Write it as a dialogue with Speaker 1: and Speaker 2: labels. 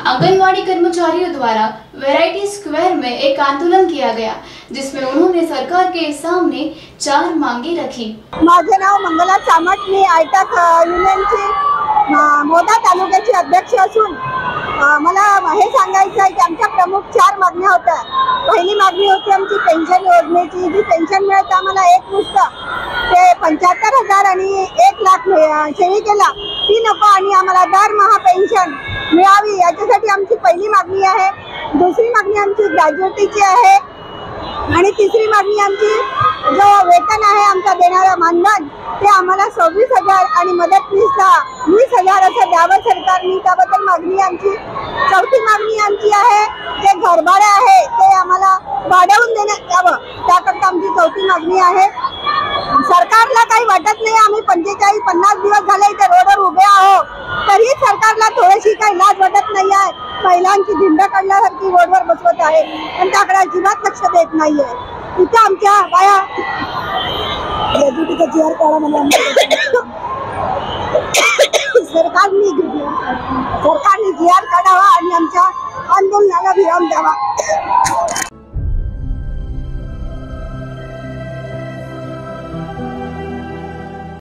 Speaker 1: आंगनवाड़ी कर्मचारियों द्वारा variety square में एक आंदोलन किया गया, जिसमें उन्होंने सरकार के सामने 4 मांगे रखी।
Speaker 2: माझे नाव मंगला चामट, मी आयटक युनियनची मोदा तालुक्याची अध्यक्ष असून मला हे सांगायचं आहे की आमच्या प्रमुख 4 मागण्या होत्या। पहिली मागणी होती आमची पेन्शन योजनेची, जी पेन्शन मिळते आम्हाला एक मुश्त ते 75,000 आणि 1 लाख सेविकेला ती नको आणि आम्हाला दरमहा पेन्शन मिळावी, याच्यासाठी आमची पहिली मागणी आहे। दुसरी मागणी आमची ग्रॅज्युएटीची आहे आणि तिसरी मागणी आमची जो वेतन आहे आमचा देणारा मानधन ते आम्हाला 26,000 आणि मदतनीसला 20,000 असं द्यावं सरकारने, त्याबद्दल मागणी आमची। चौथी मागणी आमची आहे जे घरभाडे आहे ते आम्हाला वाढवून देण्यात यावं, त्याकरता आमची चौथी मागणी आहे। सरकारला काही वाटत नाही, आम्ही 45-50 दिवस झाले इथे रोडवर उभे आहोत, तरी सरकारला थोडीशी काही लाज वाटत नाही आहे। महिलांची धिंड काढल्यासारखी रोडवर बसवत आहे पण त्याकडे अजिबात लक्ष देत नाहीये। इथे आमच्या बाया सरकारने GR काढावा आणि आमच्या आंदोलनाला विराम द्यावा।